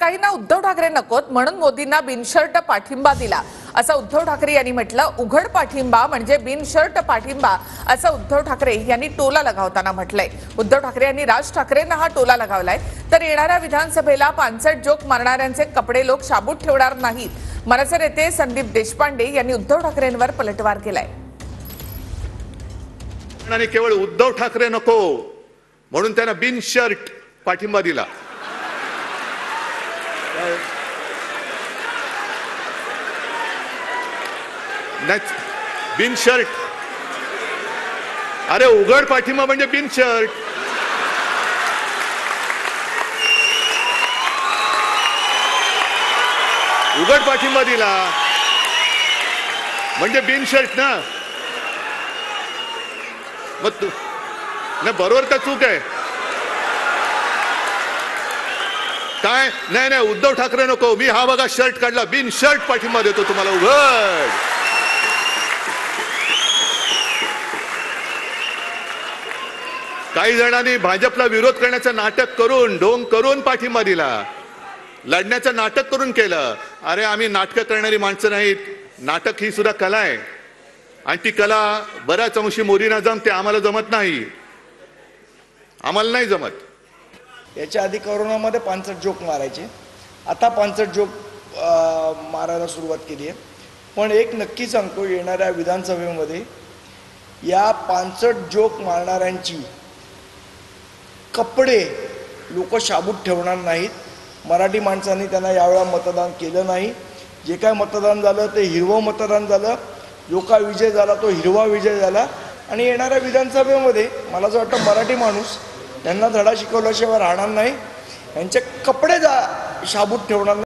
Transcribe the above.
काहींना उद्धव ठाकरे नकोत म्हणून मोदींना बिनशर्त पाठिंबा दिला असं उद्धव ठाकरे यांनी म्हटलं। उघड पाठिंबा म्हणजे बिनशर्त पाठिंबा असं उद्धव ठाकरे यांनी टोला लगावताना म्हटलंय। उद्धव ठाकरे यांनी राज ठाकरेंना हा टोला लगावलाय। तर येणाऱ्या विधानसभेला पानसट जोक मारणाऱ्यांचे कपडे लोक शाबूत ठेवणार नाहीत। मनसे नेते संदीप देशपांडे यांनी उद्धव ठाकरेंवर पलटवार केलाय। आणि केवळ उद्धव ठाकरे नको म्हणून त्यांना बिनशर्त पाठिंबा दिला। बिनशर्त, अरे उघड पाठिंबा म्हणजे बिनशर्त। उघड पाठिंबा दिला म्हणजे बिनशर्त ना। मग तू नाही, बरोबर का चूक आहे काय? नाही नाही, उद्धव ठाकरे नको, मी हा बघा शर्ट काढला, बिनशर्त पाठिंबा देतो तुम्हाला उघड। काही जणांनी भाजपला विरोध करण्याचं नाटक करून ढोंग करून पाठिंबा दिला, लढण्याचं नाटक करून केलं। अरे आम्ही नाटकं करणारी माणसं नाहीत, नाटक ही सुद्धा कला आहे आणि ती कला बऱ्याच अंशी मोदींना जमते, आम्हाला जमत नाही, आम्हाला नाही जमत। याच्या आधी कोरोनामध्ये पानसट जोक मारायचे, आता पानसट जोक मारायला सुरुवात केली आहे। पण एक नक्की सांगतो, येणाऱ्या विधानसभेमध्ये या पानसट जोक मारणाऱ्यांची कपडे लोक शाबूत ठेवणार नाहीत। मराठी माणसांनी त्यांना यावेळा मतदान केलं नाही। जे काय मतदान झालं ते हिरवं मतदान झालं, जो काय विजय झाला तो हिरवा विजय झाला। आणि येणाऱ्या विधानसभेमध्ये मला असं वाटतं मराठी माणूस त्यांना धडा शिकवल्याशिवाय राहणार नाही, यांचे कपडे शाबूत ठेवणार नाही।